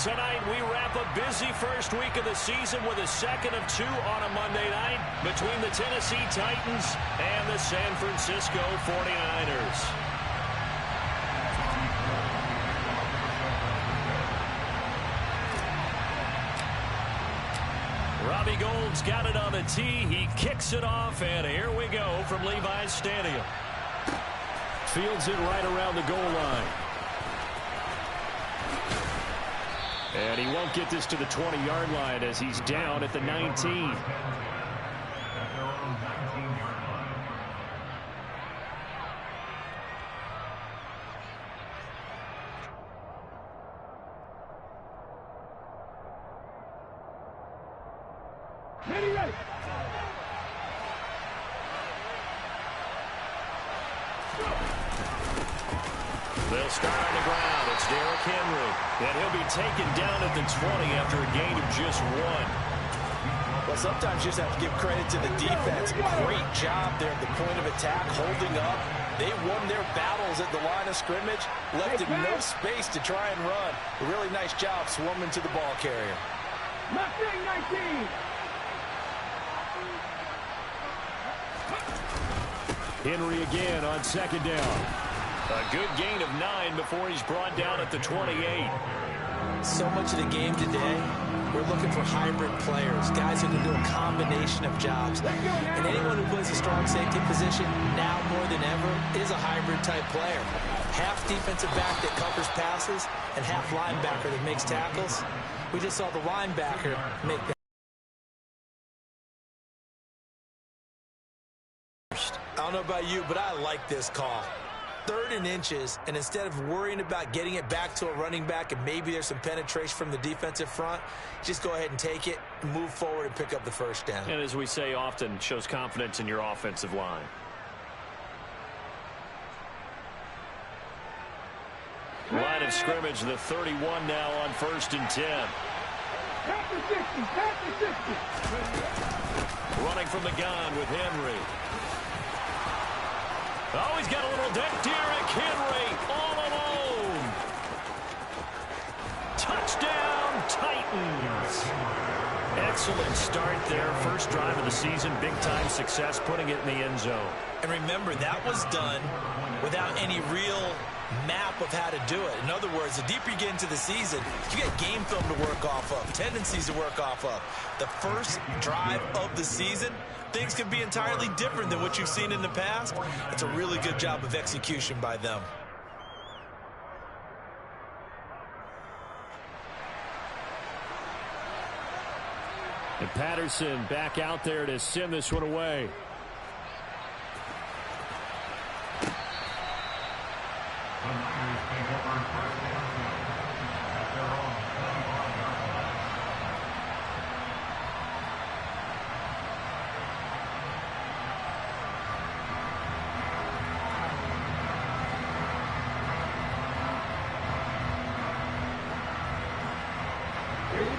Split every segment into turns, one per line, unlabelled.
tonight, we wrap a busy first week of the season with a second of 2 on a Monday night between the Tennessee Titans and the San Francisco 49ers. Robbie Gould's got it on the tee. He kicks it off, and here we go from Levi's Stadium. Fields it right around the goal line. And he won't get this to the 20-yard line as he's down at the 19. They'll start on the ground. It's Derrick Henry. And he'll be taken down at the 20 after a gain of just 1.
Well, sometimes you just have to give credit to the defense. Great job there at the point of attack, holding up. They won their battles at the line of scrimmage, left in no space to try and run. A really nice job swarming to the ball carrier.
Mustang 19.
Henry again on second down. A good gain of 9 before he's brought down at the 28.
So much of the game today, we're looking for hybrid players, guys who can do a combination of jobs. And anyone who plays a strong safety position now more than ever is a hybrid type player. Half defensive back that covers passes and half linebacker that makes tackles. We just saw the linebacker make that. I don't know about you, but I like this call. 3rd and inches, and instead of worrying about getting it back to a running back and maybe there's some penetration from the defensive front, just go ahead and take it, move forward, and pick up the first down.
And as we say often, shows confidence in your offensive line. Line of scrimmage, the 31 now on 1st and 10.
Pass the 60, pass the 60.
Running from the gun with Henry. Oh, he's got a little deck. Derrick Henry all alone. Touchdown, Titans. Excellent start there. First drive of the season. Big-time success, putting it in the end zone.
And remember, that was done without any real map of how to do it. In other words, the deeper you get into the season, you get game film to work off of, tendencies to work off of. The first drive of the season, things can be entirely different than what you've seen in the past. It's a really good job of execution by them.
And Patterson back out there to send this one away.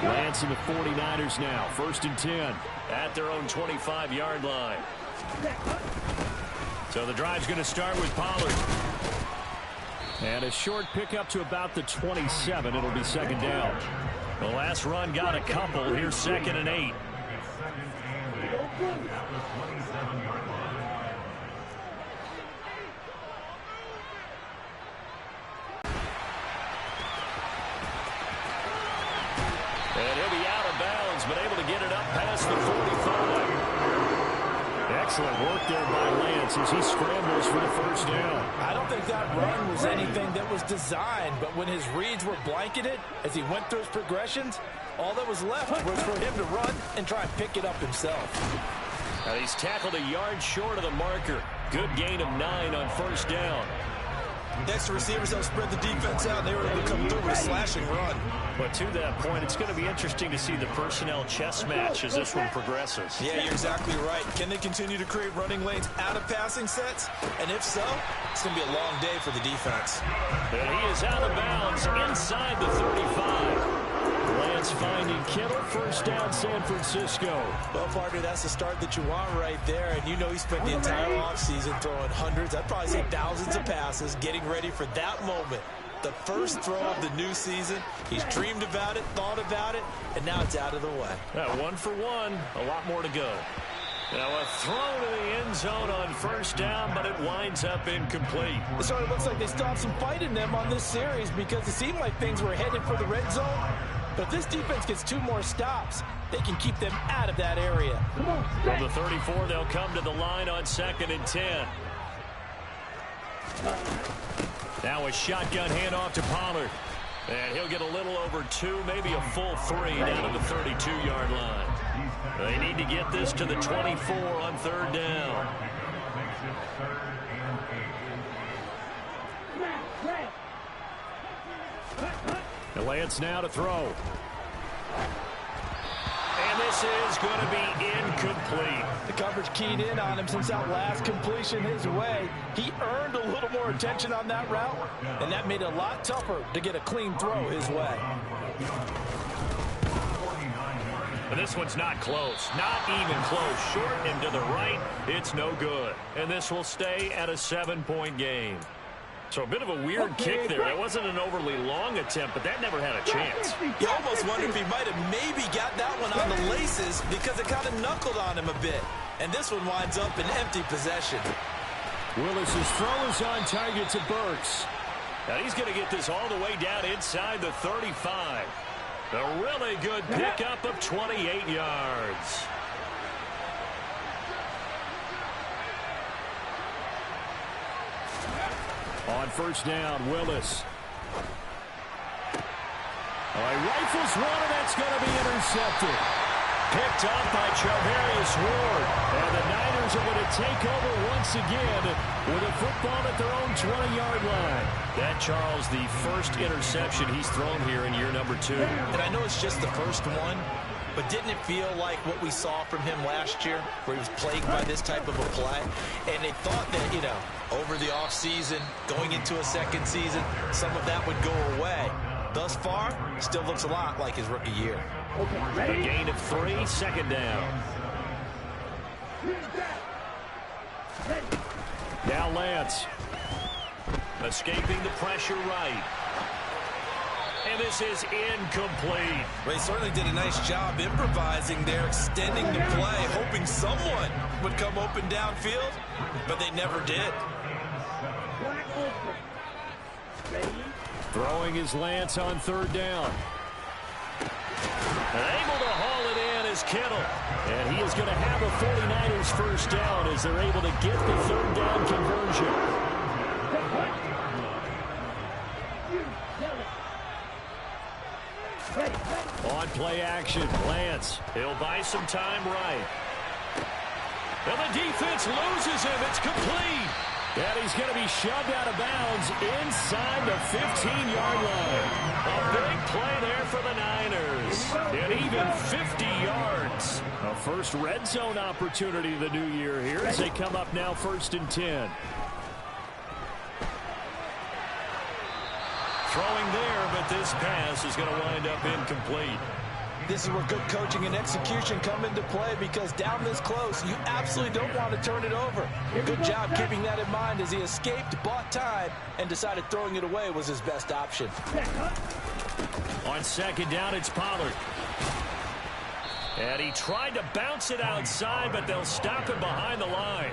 Lance and the 49ers now. 1st and 10 at their own 25-yard line. So the drive's going to start with Pollard. And a short pickup to about the 27. It'll be 2nd down. The last run got a couple. Here's 2nd and 8. And he'll be out of bounds, but able to get it up past the 45. Excellent work there by Lance as he scrambles for the 1st down.
I don't think that run was anything that was designed, but when his reads were blanketed, as he went through his progressions, all that was left was for him to run and try and pick it up himself.
And he's tackled a yard short of the marker. Good gain of 9 on 1st down.
Next, the receivers don't spread the defense out, and they were able to come through with a slash and run.
But to that point, it's going to be interesting to see the personnel chess match as this one progresses.
Yeah, you're exactly right. Can they continue to create running lanes out of passing sets? And if so, it's going to be a long day for the defense.
And he is out of bounds inside the 35. Lance finding Kittle. 1st down, San Francisco.
Well, partner, that's the start that you want right there. And you know he spent the entire offseason throwing hundreds, I'd probably say thousands of passes, getting ready for that moment The first throw of the new season. He's dreamed about it, thought about it, and now it's out of the way.
1 for 1. A lot more to go. Now a throw to the end zone on first down, but it winds up incomplete.
It sort of looks like they still have some fight in them on this series because it seemed like things were headed for the red zone. But if this defense gets 2 more stops, they can keep them out of that area.
From the 34, they'll come to the line on 2nd and 10. Now a shotgun handoff to Pollard. And he'll get a little over 2, maybe a full 3 down to the 32-yard line. They need to get this to the 24 on 3rd down. Lance now to throw. And this is going to be incomplete.
The coverage keyed in on him since that last completion his way. He earned a little more attention on that route, and that made it a lot tougher to get a clean throw his way.
And this one's not close. Not even close. Short and to the right. It's no good. And this will stay at a 7-point game. So a bit of a weird kick there. That wasn't an overly long attempt, but that never had a chance.
You almost wonder if he might have maybe got that one on the laces because it kind of knuckled on him a bit. And this one winds up in empty possession.
Willis's throw is on target to Burks. Now he's going to get this all the way down inside the 35. A really good pickup of 28 yards. On first down, Willis. Rifles one, and that's going to be intercepted. Picked up by Charvarius Ward. And the Niners are going to take over once again with a football at their own 20-yard line. That, Charles, the first interception he's thrown here in year number 2.
And I know it's just the first one, but didn't it feel like what we saw from him last year, where he was plagued by this type of a play? And they thought that, you know, over the offseason, going into a second season, some of that would go away. Thus far, still looks a lot like his rookie year.
A gain of 3, 2nd down. Now Lance. Escaping the pressure right. And this is incomplete.
Well, he certainly did a nice job improvising there, extending the play, hoping someone would come open downfield, but they never did.
Throwing his Lance on 3rd down. And able to haul it in is Kittle. And he is going to have a 49ers first down as they're able to get the 3rd down conversion. On play action, Lance. He'll buy some time right. And the defense loses him. It's complete. And he's going to be shoved out of bounds inside the 15-yard line. A big play there for the Niners. And even 50 yards. A first red zone opportunity of the new year here as they come up now 1st and 10. Throwing there, but this pass is going to wind up incomplete.
This is where good coaching and execution come into play because down this close, you absolutely don't want to turn it over. Good job keeping that in mind as he escaped, bought time, and decided throwing it away was his best option.
On 2nd down, it's Pollard. And he tried to bounce it outside, but they'll stop him behind the line.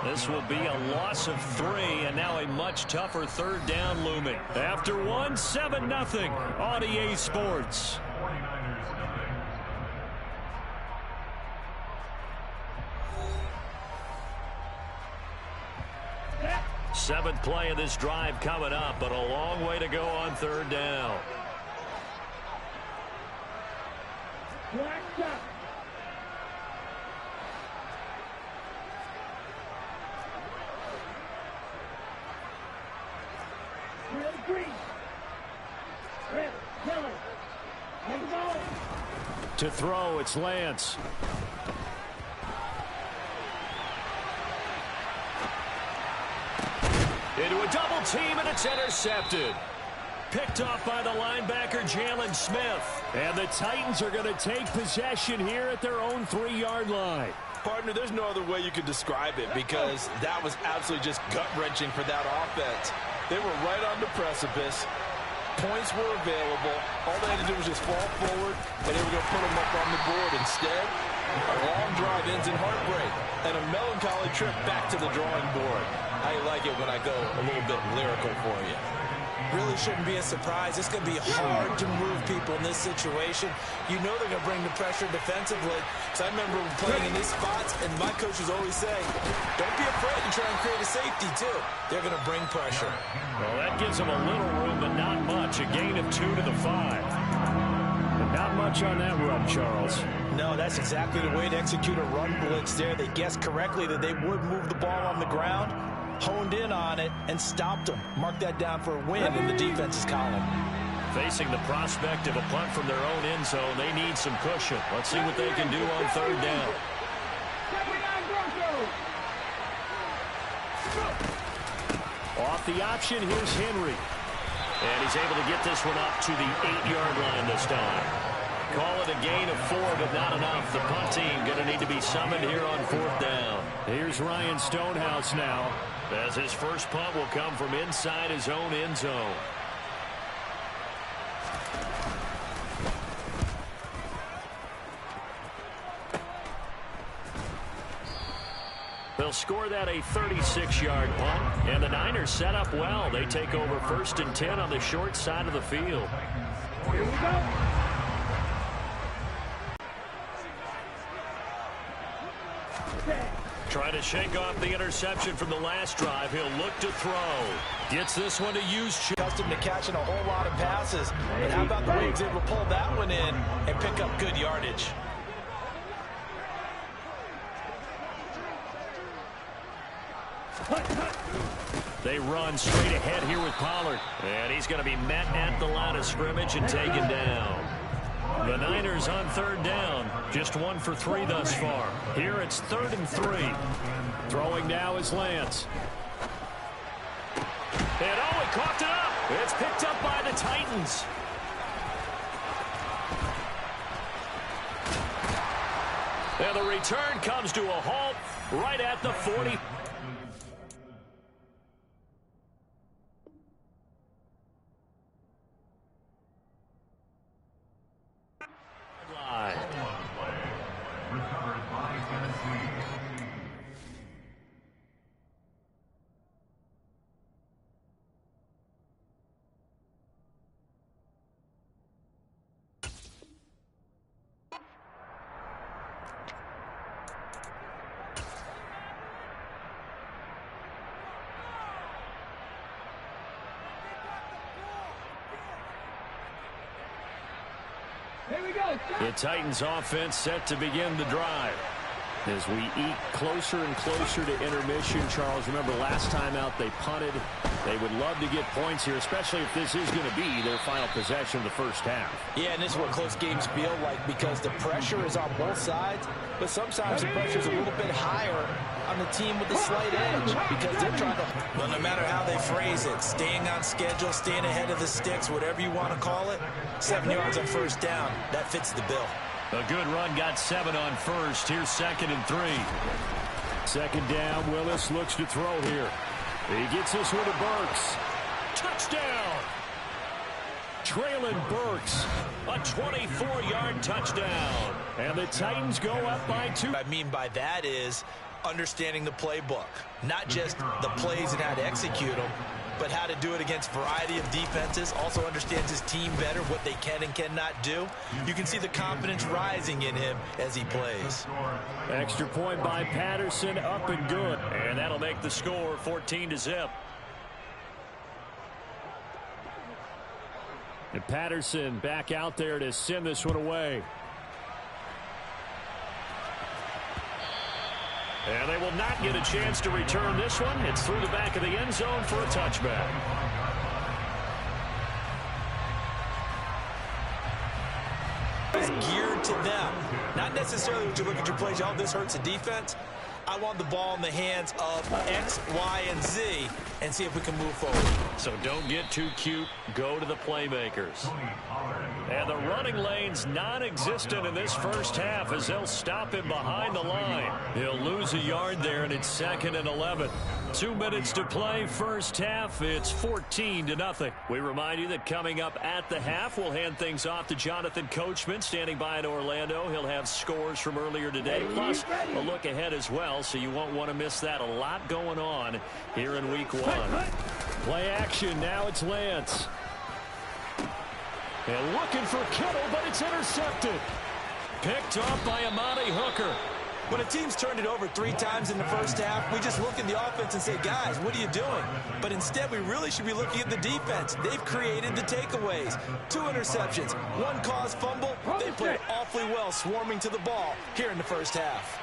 This will be a loss of 3, and now a much tougher 3rd down looming. After 1, 7-0 on EA Sports. Seventh play of this drive coming up, but a long way to go on 3rd down. To throw, it's Lance. Into a double team, and it's intercepted. Picked off by the linebacker, Jalen Smith. And the Titans are going to take possession here at their own 3-yard line.
Partner, there's no other way you could describe it because that was absolutely just gut-wrenching for that offense. They were right on the precipice. Points were available. All they had to do was just fall forward, and they were going to put them up on the board. Instead, a long drive ends in heartbreak and a melancholy trip back to the drawing board. I like it when I go a little bit lyrical for you.
Really shouldn't be a surprise. It's going to be hard to move people in this situation. You know they're going to bring the pressure defensively. So I remember playing in these spots, and my coaches always say, don't be afraid to try and create a safety, too. They're going to bring pressure.
Well, that gives them a little room, but not much. A gain of 2 to the 5. But not much on that run, Charles.
No, that's exactly the way to execute a run blitz there. They guessed correctly that they would move the ball on the ground, honed in on it, and stopped them. Mark that down for a win in the defense's column.
Facing the prospect of a punt from their own end zone, they need some cushion. Let's see what they can do on 3rd down. Off the option, here's Henry. And he's able to get this one up to the 8-yard line this time. Call it a gain of 4, but not enough. The punt team going to need to be summoned here on 4th down. Here's Ryan Stonehouse now, as his first punt will come from inside his own end zone. They'll score that a 36-yard punt, and the Niners set up well. They take over 1st and 10 on the short side of the field.
Here we go.
Trying to shake off the interception from the last drive. He'll look to throw. Gets this one to use.
Accustomed to catching a whole lot of passes. But how about the way he was able to pull that one in and pick up good yardage?
They run straight ahead here with Pollard. And he's going to be met at the line of scrimmage and taken down. The Niners on 3rd down. Just 1 for 3 thus far. Here it's 3rd and 3. Throwing now is Lance. And oh, he coughed it up. It's picked up by the Titans. And the return comes to a halt right at the 40.
Here we go.
The Titans offense set to begin the drive. As we eat closer and closer to intermission, Charles, remember last time out they punted. They would love to get points here, especially if this is going to be their final possession of the first half.
Yeah, and this is what close games feel like because the pressure is on both sides, but sometimes the pressure is a little bit higher on the team with the slight edge because they're trying to, well, no matter how they phrase it, staying on schedule, staying ahead of the sticks, whatever you want to call it, 7 yards on 1st down, that fits the bill.
A good run, got 7 on 1st. Here's 2nd and 3. 2nd down, Willis looks to throw here. He gets this one to Burks. Touchdown! Traylon Burks, a 24-yard touchdown. And the Titans go up by 2.
What I mean by that is understanding the playbook, not just the plays and how to execute them, but how to do it against a variety of defenses. Also understands his team better, what they can and cannot do. You can see the confidence rising in him as he plays.
Extra point by Patterson, up and good. And that'll make the score 14-0. And Patterson back out there to send this one away. And they will not get a chance to return this one. It's through the back of the end zone for a touchback.
It's geared to them. Not necessarily when you look at your plays, oh, this hurts the defense. I want the ball in the hands of X, Y, and Z and see if we can move forward.
So don't get too cute. Go to the playmakers. And the running lane's non-existent in this first half as they'll stop him behind the line. He'll lose a yard there, and it's 2nd and 11. 2 minutes to play, first half. It's 14-0. We remind you that coming up at the half, we'll hand things off to Jonathan Coachman, standing by in Orlando. He'll have scores from earlier today, plus a look ahead as well, so you won't want to miss that. A lot going on here in week 1. Play action, now it's Lance. And looking for Kittle, but it's intercepted. Picked off by Amani Hooker.
When a team's turned it over 3 times in the first half, we just look at the offense and say, guys, what are you doing? But instead, we really should be looking at the defense. They've created the takeaways. 2 interceptions, 1 caused fumble. They played awfully well swarming to the ball here in the first half.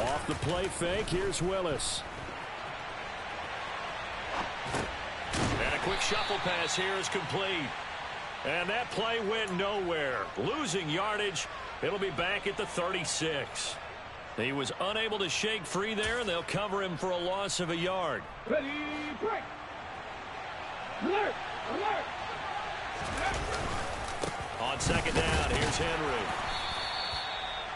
Off the play fake, here's Willis. And a quick shuffle pass here is complete. And that play went nowhere. Losing yardage. It'll be back at the 36. He was unable to shake free there, and they'll cover him for a loss of a yard.
Ready, break. Alert, alert.
On second down, here's Henry.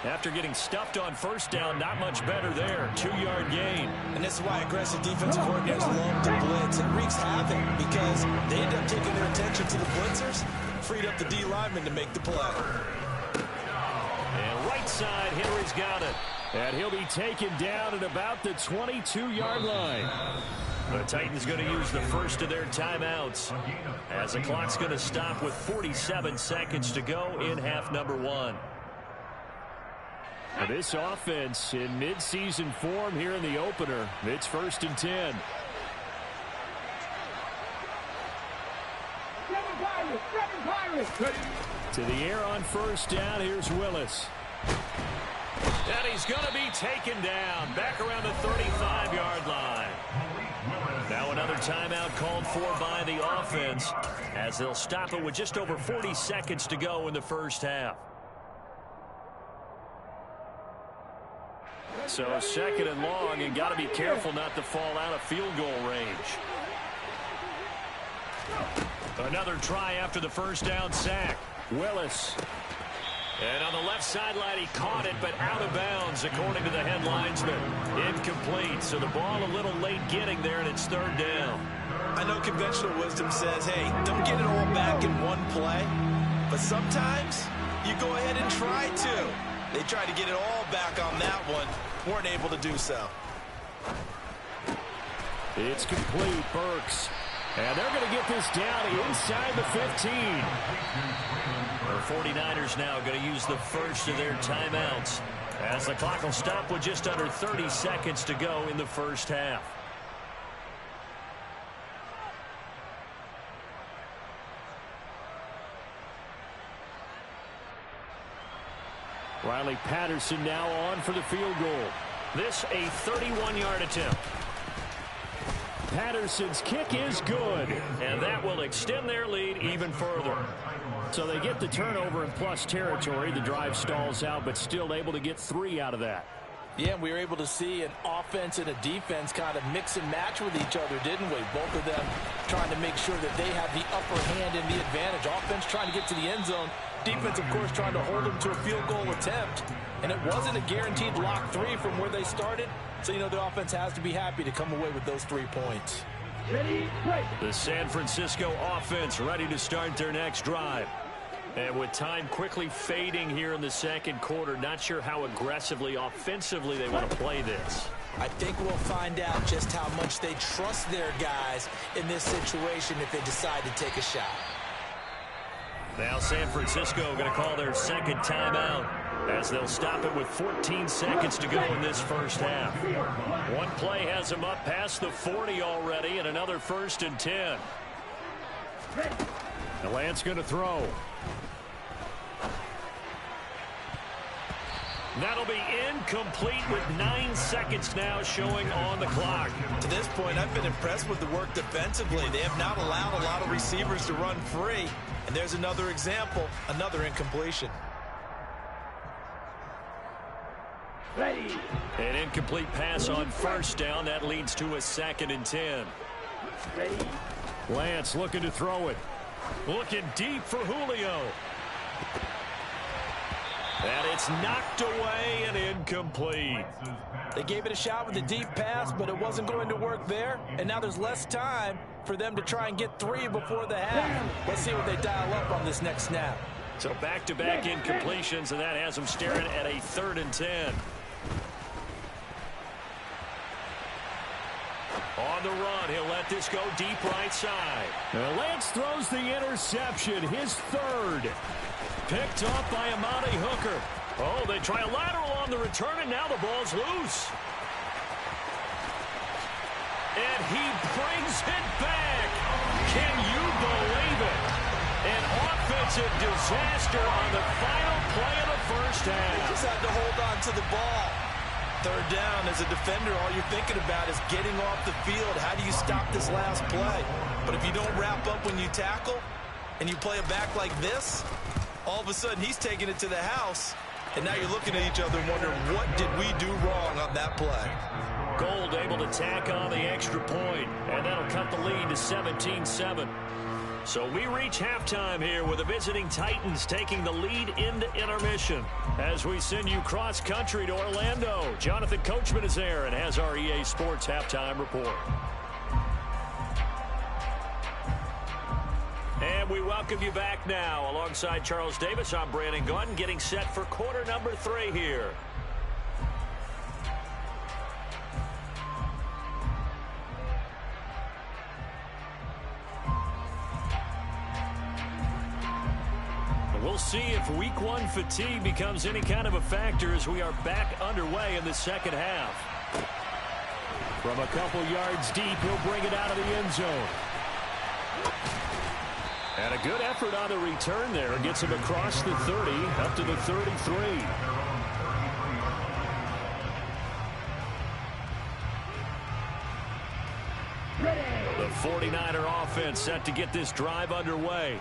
After getting stuffed on first down, not much better there. 2-yard gain.
And this is why aggressive defensive coordinators love to blitz. It wreaks havoc because they end up taking their attention to the blitzers, freed up the D lineman to make the play.
And right side, Henry's got it. And he'll be taken down at about the 22-yard line. The Titans going to use the first of their timeouts as the clock's going to stop with 47 seconds to go in half number 1. This offense in midseason form here in the opener. It's 1st and 10. To the air on first down. Here's Willis. And he's going to be taken down back around the 35-yard line. Now another timeout called for by the offense as they'll stop it with just over 40 seconds to go in the first half. So 2nd and long, and got to be careful not to fall out of field goal range. Another try after the first down sack. Willis. And on the left sideline, he caught it, but out of bounds, according to the head linesman. Incomplete, so the ball a little late getting there, and it's 3rd down.
I know conventional wisdom says, hey, don't get it all back in one play. But sometimes you go ahead and try to. They tried to get it all back on that one. Weren't able to do so.
It's complete, Burks. And they're going to get this down inside the 15. The 49ers now going to use the first of their timeouts as the clock will stop with just under 30 seconds to go in the first half. Riley Patterson now on for the field goal. This a 31-yard attempt. Patterson's kick is good, and that will extend their lead even further. So they get the turnover in plus territory. The drive stalls out, but still able to get 3 out of that.
Yeah, we were able to see an offense and a defense kind of mix and match with each other, didn't we? Both of them trying to make sure that they have the upper hand and the advantage. Offense trying to get to the end zone. Defense, of course, trying to hold them to a field goal attempt. And it wasn't a guaranteed lock 3 from where they started. So, you know, the offense has to be happy to come away with those 3 points.
Ready, break.
The San Francisco offense ready to start their next drive. And with time quickly fading here in the second quarter, not sure how aggressively, offensively they want to play this.
I think we'll find out just how much they trust their guys in this situation if they decide to take a shot.
Now San Francisco going to call their second timeout as they'll stop it with 14 seconds to go in this first half. One play has them up past the 40 already, and another 1st and 10. Now Lance going to throw. That'll be incomplete with 9 seconds now showing on the clock.
To this point, I've been impressed with the work defensively. They have not allowed a lot of receivers to run free. And there's another example, another incompletion.
Ready.
An incomplete pass on first down. That leads to a 2nd and 10.
Ready.
Lance looking to throw it. Looking deep for Julio. And it's knocked away and incomplete.
They gave it a shot with a deep pass, but it wasn't going to work there. And now there's less time for them to try and get 3 before the half. Let's see what they dial up on this next snap.
So back-to-back incompletions, and that has them staring at a 3rd and 10. On the run, he'll let this go deep right side. Now Lance throws the interception, his 3rd. Picked up by Amani Hooker. Oh, they try a lateral on the return, and now the ball's loose. And he brings it back. Can you believe it? An offensive disaster on the final play of the first half.
He just had to hold on to the ball. 3rd down, as a defender, all you're thinking about is getting off the field. How do you stop this last play? But if you don't wrap up when you tackle and you play it back like this, all of a sudden he's taking it to the house, and now you're looking at each other and wondering, what did we do wrong on that play?
Gold able to tack on the extra point, and that'll cut the lead to 17-7. So we reach halftime here with the visiting Titans taking the lead into intermission. As we send you cross-country to Orlando, Jonathan Coachman is there and has our EA Sports halftime report. And we welcome you back now. Alongside Charles Davis, I'm Brandon Gaudin, getting set for quarter number 3 here. We'll see if week 1 fatigue becomes any kind of a factor as we are back underway in the second half. From a couple yards deep, he'll bring it out of the end zone. And a good effort on the return there. Gets him across the 30, up to the 33. The 49er offense set to get this drive underway.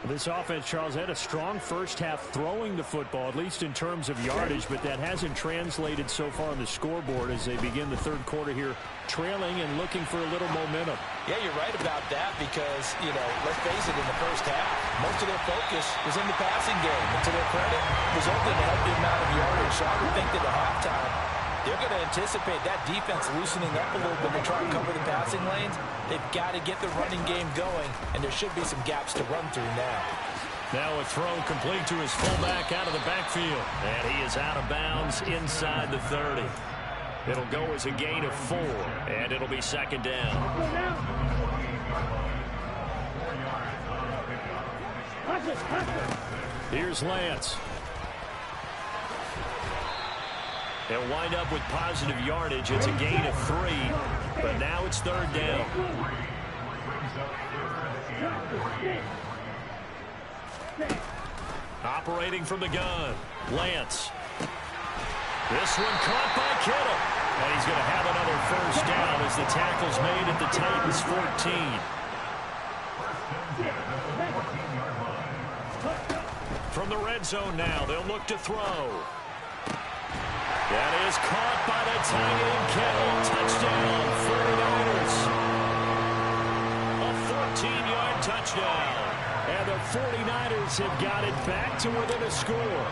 This offense, Charles, had a strong first half throwing the football, at least in terms of yardage, but that hasn't translated so far on the scoreboard as they begin the 3rd quarter here, trailing and looking for a little momentum.
Yeah, you're right about that because, let's face it, in the first half, most of their focus was in the passing game. And to their credit, resulted in a healthy amount of yardage. So I would think that at halftime, they're going to anticipate that defense loosening up a little bit to try and cover the passing lanes. They've got to get the running game going, and there should be some gaps to run through now.
Now a throw complete to his fullback out of the backfield. And he is out of bounds inside the 30. It'll go as a gain of 4, and it'll be 2nd down. Here's Lance. They'll wind up with positive yardage. It's a gain of 3, but now it's 3rd down. Operating from the gun, Lance. This one caught by Kittle. And he's going to have another 1st down as the tackle's made at the Titans' 14. From the red zone now, they'll look to throw. That is caught by the tight end, Kittle. Touchdown, 49ers. A 14-yard touchdown. And the 49ers have got it back to within a score.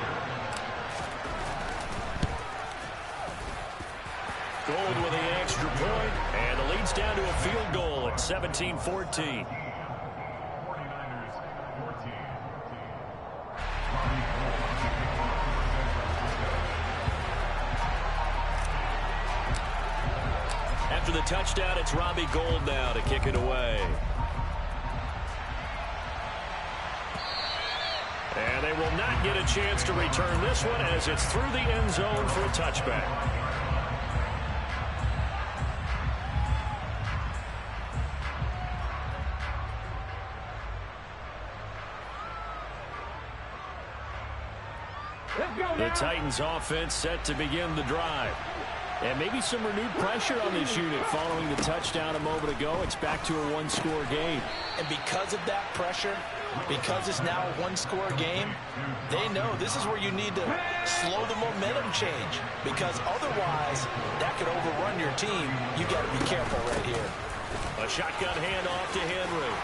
Gold with the extra point, and the lead's down to a field goal at 17-14. After the touchdown, it's Robbie Gould now to kick it away. And they will not get a chance to return this one as it's through the end zone for a touchback. The Titans offense set to begin the drive. And maybe some renewed pressure on this unit following the touchdown a moment ago. It's back to a one-score game.
And because of that pressure, because it's now a one-score game, they know this is where you need to slow the momentum change. Because otherwise, that could overrun your team. You got to be careful right here.
A shotgun handoff to Henry.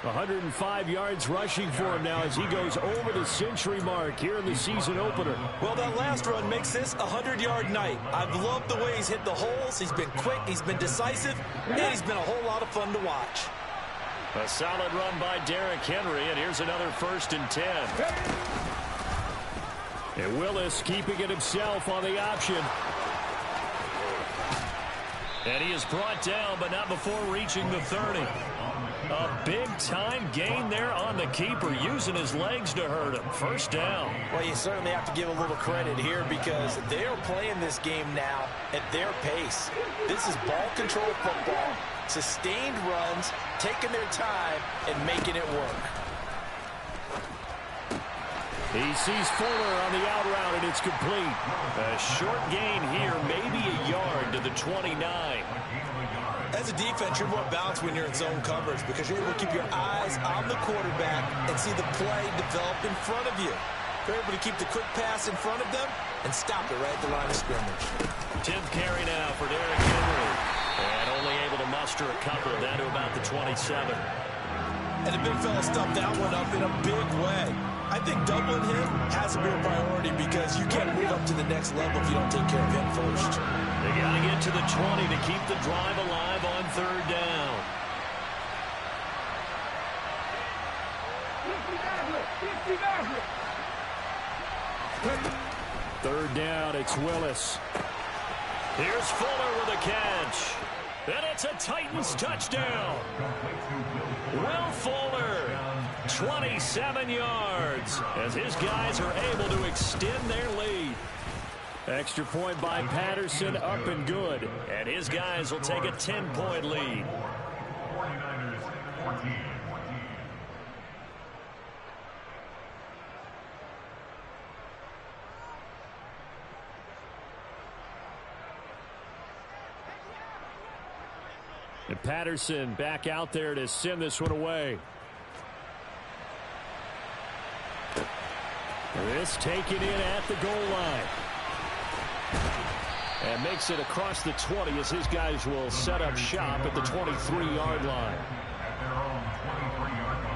105 yards rushing for him now as he goes over the century mark here in the season opener.
Well, that last run makes this a 100-yard night. I've loved the way he's hit the holes. He's been quick, he's been decisive, and he's been a whole lot of fun to watch.
A solid run by Derrick Henry, and here's another 1st and 10. And Willis keeping it himself on the option. And he is brought down, but not before reaching the 30. A big-time gain there on the keeper, using his legs to hurt him. 1st down.
Well, you certainly have to give a little credit here because they are playing this game now at their pace. This is ball control football, sustained runs, taking their time, and making it work.
He sees Fuller on the out route, and it's complete. A short gain here, maybe a yard to the 29.
As a defense, you're more balanced when you're in zone coverage because you're able to keep your eyes on the quarterback and see the play develop in front of you. You're able to keep the quick pass in front of them and stop it right at the line of scrimmage.
10th carry now for Derrick Henry. And only able to muster a couple down to about the 27.
And the big fella stuffed that one up in a big way. I think doubling him has to be a priority because you can't move up to the next level if you don't take care of him first.
They got to get to the 20 to keep the drive alive on 3rd down. 3rd down, it's Willis. Here's Fuller with a catch. And it's a Titans touchdown. Will Fuller, 27 yards, as his guys are able to extend their lead. Extra point by Patterson, up and good. And his guys will take a 10-point lead.
49ers 14.
And Patterson back out there to send this one away. This taken in at the goal line. And makes it across the 20 as his guys will set up shop at the 23-yard line.
At their own 23-yard line.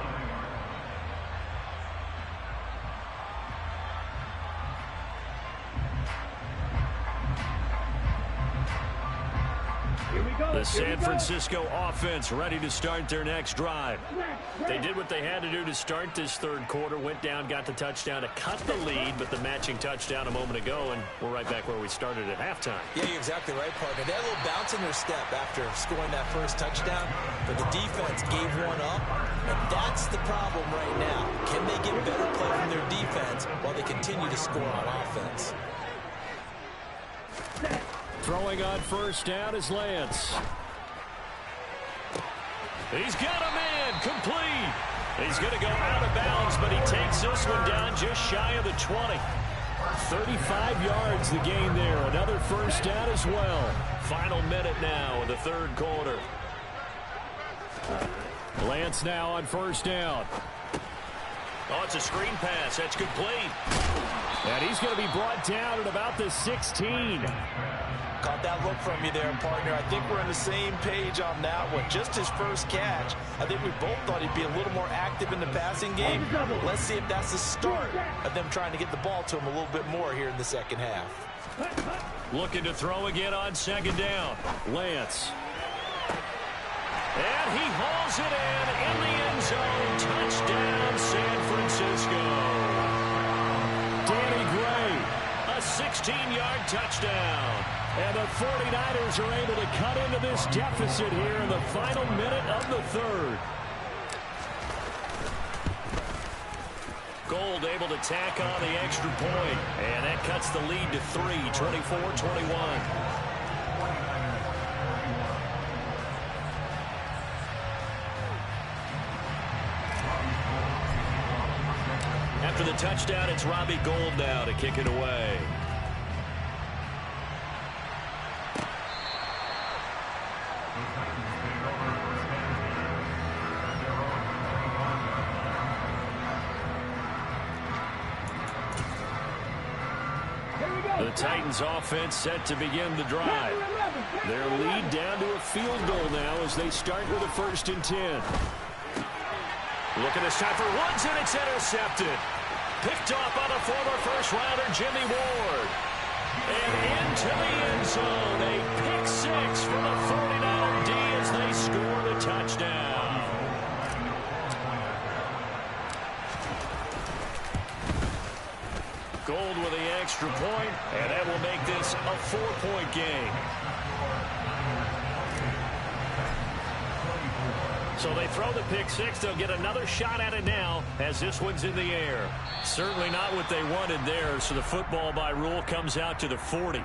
The San Francisco offense ready to start their next drive. They did what they had to do to start this 3rd quarter. Went down, got the touchdown to cut the lead, but the matching touchdown a moment ago, and we're right back where we started at halftime.
Yeah, you're exactly right, partner. They had a little bounce in their step after scoring that first touchdown, but the defense gave one up, and that's the problem right now. Can they get better play from their defense while they continue to score on offense?
Throwing on 1st down is Lance. He's got a man, complete. He's going to go out of bounds, but he takes this one down just shy of the 20. 35 yards the gain there. Another 1st down as well. Final minute now of the 3rd quarter. Lance now on 1st down. Oh, it's a screen pass. That's complete. And he's going to be brought down at about the 16.
Caught that look from you there, partner. I think we're on the same page on that one. Just his first catch. I think we both thought he'd be a little more active in the passing game. Let's see if that's the start of them trying to get the ball to him a little bit more here in the 2nd half.
Looking to throw again on 2nd down. Lance. And he hauls it in the end zone. Touchdown, San Francisco. Danny Gray, a 16-yard touchdown. And the 49ers are able to cut into this deficit here in the final minute of the 3rd. Gold able to tack on the extra point. And that cuts the lead to 3, 24-21. After the touchdown, it's Robbie Gould now to kick it away. The Titans offense set to begin the drive. Their lead down to a field goal now as they start with a 1st and 10. Looking this time for Woods, and it's intercepted. Picked off by the former first-rounder Jimmy Ward. And into the end zone. A pick six for the 49er D as they score the touchdown. Gold with the extra point, and that will make this a 4-point game. So they throw the pick six. They'll get another shot at it now as this one's in the air. Certainly not what they wanted there, so the football by rule comes out to the 40.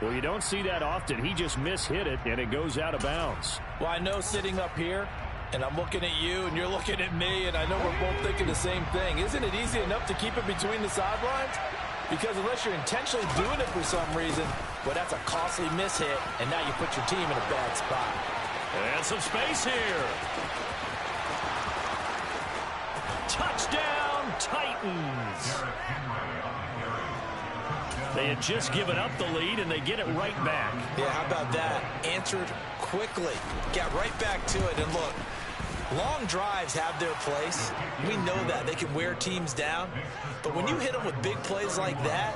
Well, you don't see that often. He just mishit it, and it goes out of bounds.
Well, I know sitting up here, and I'm looking at you, and you're looking at me, and I know we're both thinking the same thing. Isn't it easy enough to keep it between the sidelines? Because unless you're intentionally doing it for some reason, well, that's a costly mishit, and now you put your team in a bad spot.
And some space here. Touchdown, Titans. They had just given up the lead, and they get it right back.
Yeah, how about that? Answered quickly. Got right back to it. And look, long drives have their place. We know that. They can wear teams down. But when you hit them with big plays like that,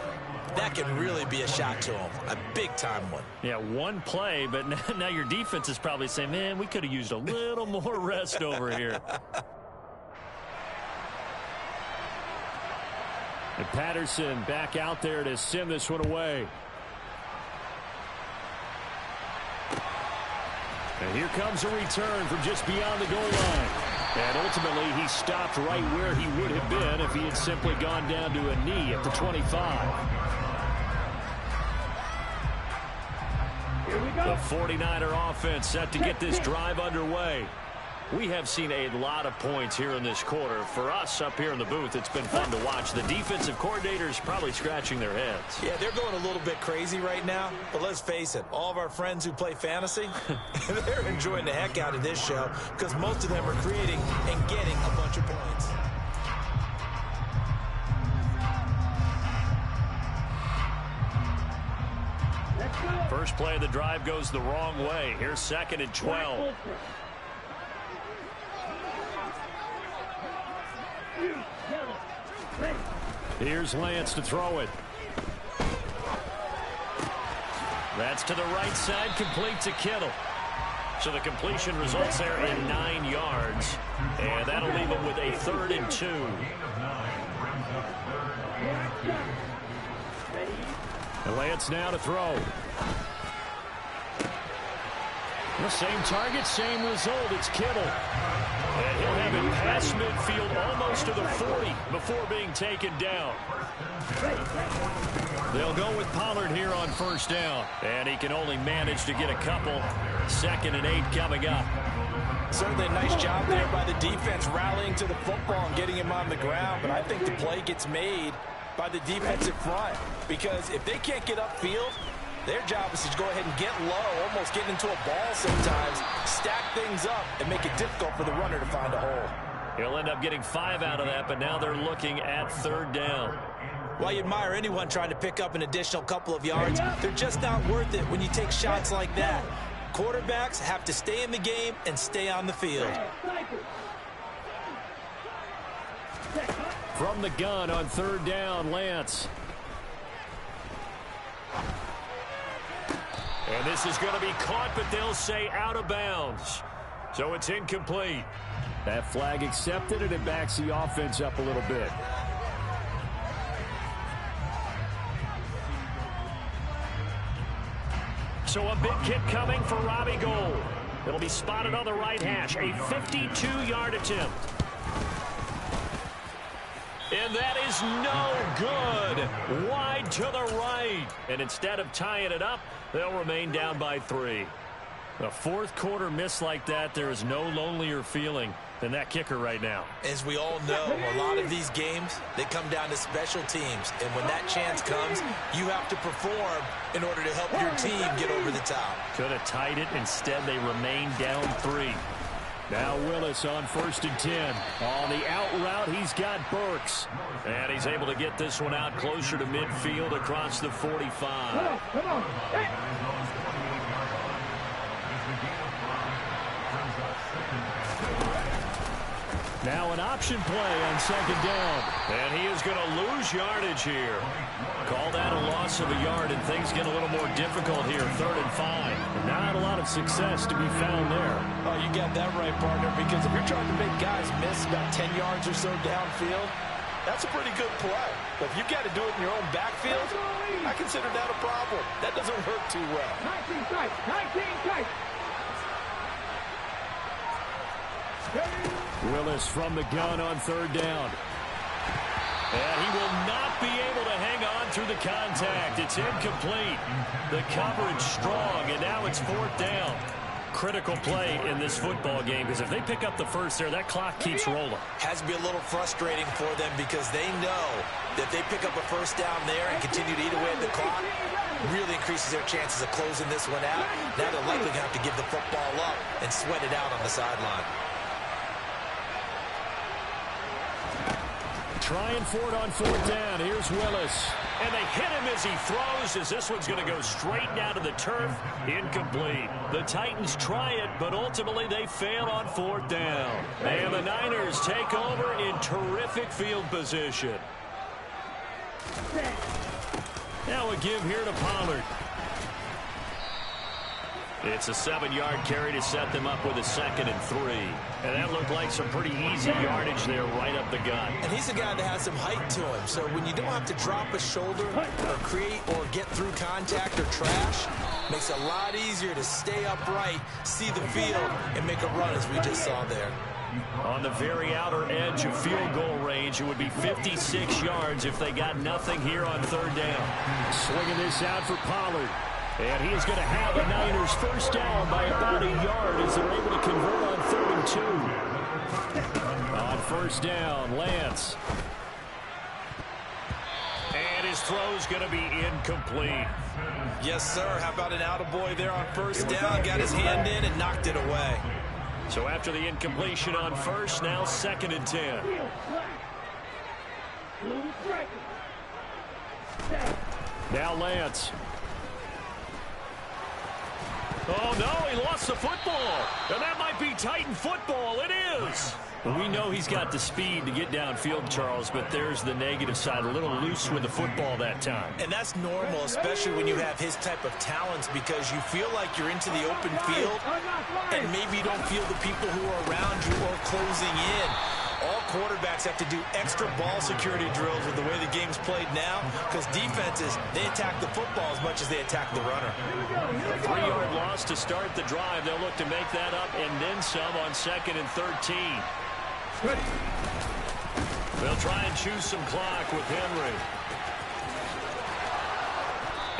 that can really be a shot to them. A big-time one.
Yeah, one play, but now your defense is probably saying, man, we could have used a little more rest over here. And Patterson back out there to send this one away. And here comes a return from just beyond the goal line. And ultimately, he stopped right where he would have been if he had simply gone down to a knee at the 25. The 49er offense set to get this drive underway. We have seen a lot of points here in this quarter. For us up here in the booth, it's been fun to watch. The defensive coordinators probably scratching their heads.
Yeah, they're going a little bit crazy right now. But let's face it, all of our friends who play fantasy, they're enjoying the heck out of this show because most of them are creating and getting a bunch of points.
First play of the drive goes the wrong way. Here's 2nd and 12. Here's Lance to throw it. That's to the right side, complete to Kittle. So the completion results there in 9 yards. And that'll leave him with a 3rd and 2. And Lance now to throw. The same target, same result. It's Kittle. And he'll have it past midfield almost to the 40 before being taken down. They'll go with Pollard here on 1st down. And he can only manage to get a couple. 2nd and 8 coming up.
Certainly a nice job there by the defense rallying to the football and getting him on the ground. But I think the play gets made by the defensive front. Because if they can't get upfield, their job is to go ahead and get low, almost get into a ball sometimes, stack things up, and make it difficult for the runner to find a hole.
He'll end up getting 5 out of that, but now they're looking at 3rd down.
Well, you admire anyone trying to pick up an additional couple of yards. They're just not worth it when you take shots like that. Quarterbacks have to stay in the game and stay on the field.
From the gun on 3rd down, Lance. And this is going to be caught, but they'll say out of bounds. So it's incomplete. That flag accepted, and it backs the offense up a little bit. So a big kick coming for Robbie Gould. It'll be spotted on the right hash. A 52-yard attempt. And that is no good. Wide to the right. And instead of tying it up, they'll remain down by 3. A 4th quarter miss like that, there is no lonelier feeling than that kicker right now.
As we all know, a lot of these games, they come down to special teams. And when that chance comes, you have to perform in order to help your team get over the top.
Could have tied it. Instead, they remain down 3. Now Willis on 1st and 10. On the out route, he's got Burks. And he's able to get this one out closer to midfield across the 45.
Come on.
Now an option play on second down. And he is going to lose yardage here. Call that a loss of a yard, and things get a little more difficult here. 3rd and 5. Not a lot of success to be found there.
Oh, you got that right, partner, because if you're trying to make guys miss about 10 yards or so downfield, that's a pretty good play. But if you've got to do it in your own backfield, I consider that a problem. That doesn't work too well.
19 tight. 19 tight.
Willis from the gun on 3rd down. And he will not be able to hang on through the contact. It's incomplete. The coverage strong, and now it's 4th down. Critical play in this football game, because if they pick up the first there, that clock keeps rolling.
Has to be a little frustrating for them because they know that if they pick up a first down there and continue to eat away at the clock, really increases their chances of closing this one out. Now they're likely going to have to give the football up and sweat it out on the sideline.
Trying for it on 4th down. Here's Willis. And they hit him as he throws, as this one's going to go straight down to the turf. Incomplete. The Titans try it, but ultimately they fail on 4th down. And the Niners take over in terrific field position. Now a give here to Pollard. It's a 7-yard carry to set them up with a 2nd and 3. And that looked like some pretty easy yardage there right up the gut.
And he's a guy that has some height to him. So when you don't have to drop a shoulder or create or get through contact or trash, makes it a lot easier to stay upright, see the field, and make a run as we just saw there.
On the very outer edge of field goal range, it would be 56 yards if they got nothing here on 3rd down. Swinging this out for Pollard. And he is going to have the Niners first down by about a yard as they're able to convert on 3rd and 2. On 1st down, Lance. And his throw's going to be incomplete.
Yes, sir. How about an attaboy there on 1st down? Got his hand in and knocked it away.
So after the incompletion on 1st, now 2nd and 10. Now Lance. Oh, no, he lost the football. And that might be Titan football. It is. We know he's got the speed to get downfield, Charles, but there's the negative side. A little loose with the football that time.
And that's normal, especially when you have his type of talents, because you feel like you're into the open field and maybe you don't feel the people who are around you or closing in. All quarterbacks have to do extra ball security drills with the way the game's played now, because defenses, they attack the football as much as they attack the runner.
A 3-yard loss to start the drive. They'll look to make that up and then some on 2nd and 13. They'll try and choose some clock with Henry.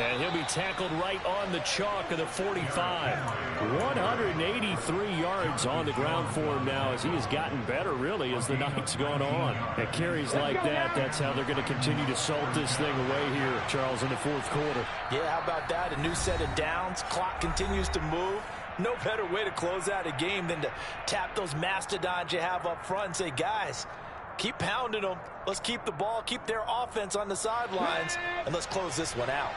And he'll be tackled right on the chalk of the 45. 183 yards on the ground for him now as he has gotten better, really, as the night's gone on. At carries like that, that's how they're going to continue to salt this thing away here, Charles, in the 4th quarter.
Yeah, how about that? A new set of downs. Clock continues to move. No better way to close out a game than to tap those mastodons you have up front and say, guys, keep pounding them. Let's keep the ball, keep their offense on the sidelines, and let's close this one out.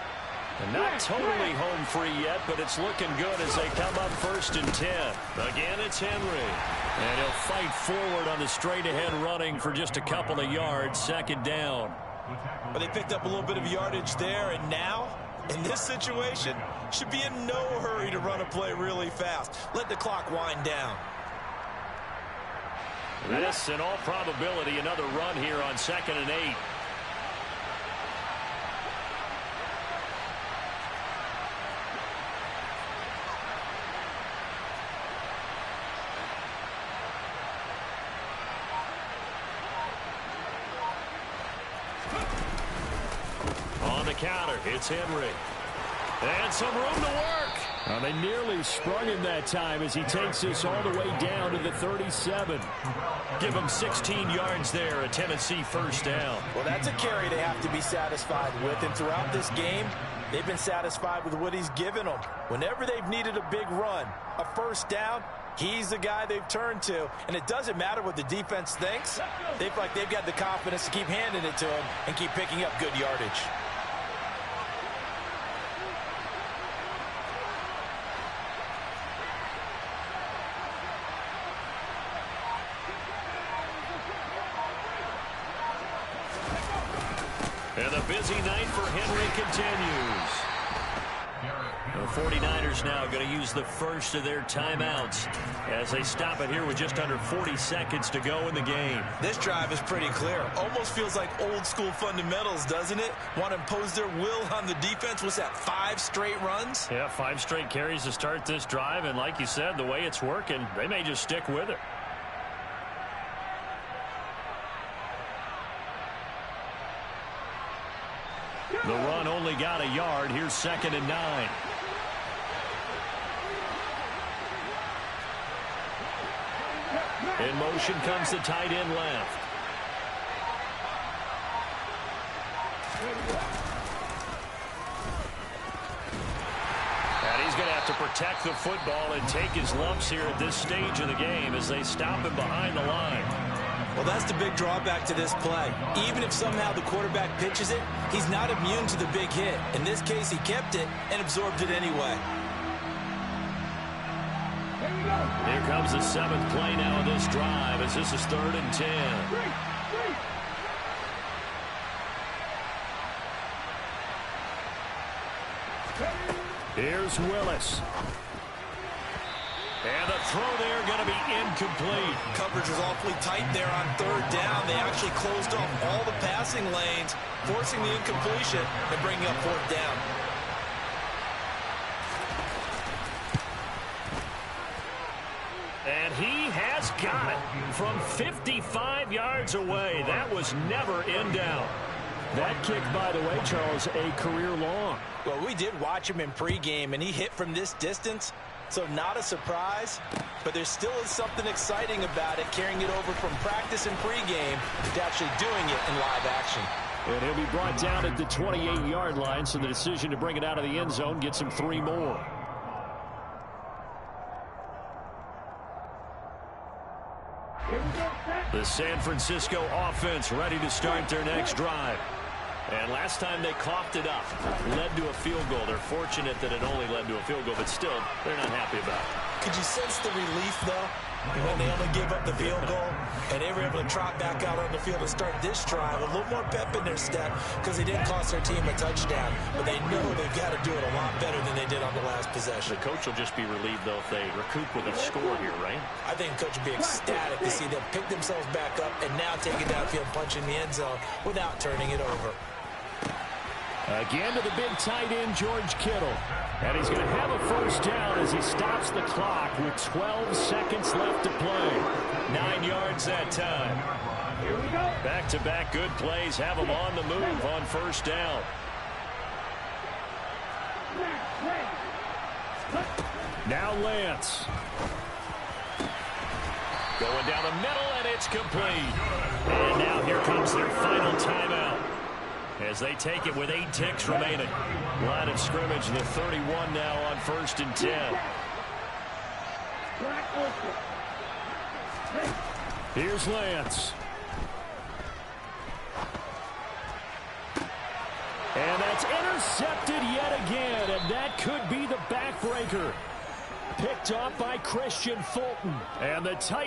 And not totally home free yet, but it's looking good as they come up 1st and 10. Again, it's Henry. And he'll fight forward on the straight-ahead running for just a couple of yards. 2nd down.
But they picked up a little bit of yardage there, and now, in this situation, should be in no hurry to run a play really fast. Let the clock wind down.
This, in all probability, another run here on 2nd and 8. On the counter, it's Henry. And some room to work. They nearly sprung him that time as he takes this all the way down to the 37. Give him 16 yards there, a Tennessee first down.
Well, that's a carry they have to be satisfied with. And throughout this game, they've been satisfied with what he's given them. Whenever they've needed a big run, a first down, he's the guy they've turned to. And it doesn't matter what the defense thinks. They've got the confidence to keep handing it to him and keep picking up good yardage.
busy night for Henry continues. The 49ers now going to use the first of their timeouts as they stop it here with just under 40 seconds to go in the game.
This drive is pretty clear. Almost feels like old school fundamentals, doesn't it? Want to impose their will on the defense. What's that, 5 straight runs?
Yeah, 5 straight carries to start this drive. And like you said, the way it's working, they may just stick with it. The run only got a yard. Here's 2nd and 9. In motion comes the tight end left. And he's going to have to protect the football and take his lumps here at this stage of the game as they stop him behind the line.
Well, that's the big drawback to this play. Even if somehow the quarterback pitches it, he's not immune to the big hit. In this case, he kept it and absorbed it anyway.
Here comes the 7th play now of this drive as this is 3rd and 10. Here's Willis. And the throw there going to be incomplete.
Coverage was awfully tight there on 3rd down. They actually closed off all the passing lanes, forcing the incompletion and bringing up 4th down.
And he has got it from 55 yards away. That was never in doubt. That kick, by the way, Charles, a career long.
Well, we did watch him in pregame, and he hit from this distance, so not a surprise. But there still is something exciting about it, carrying it over from practice and pregame to actually doing it in live action.
And he'll be brought down at the 28-yard line, so the decision to bring it out of the end zone gets him 3 more. The San Francisco offense ready to start their next drive. And last time they coughed it up, led to a field goal. They're fortunate that it only led to a field goal, but still, they're not happy about it.
Could you sense the relief, though, when they only give up the field goal and they were able to trot back out on the field and start this drive? A little more pep in their step because they didn't cost their team a touchdown, but they know they've got to do it a lot better than they did on the last possession.
The coach will just be relieved, though, if they recoup with a score here, right?
I think the coach will be ecstatic to see them pick themselves back up and now take it downfield, punch in the end zone without turning it over.
Again to the big tight end, George Kittle. And he's going to have a first down as he stops the clock with 12 seconds left to play. 9 yards that time. Back-to-back good plays have him on the move on first down. Now Lance. Going down the middle, and it's complete. And now here comes their final timeout as they take it with 8 ticks remaining. Line of scrimmage, the 31 now on 1st and 10. Here's Lance. And that's intercepted yet again, and that could be the backbreaker. Picked off by Christian Fulton. And the tight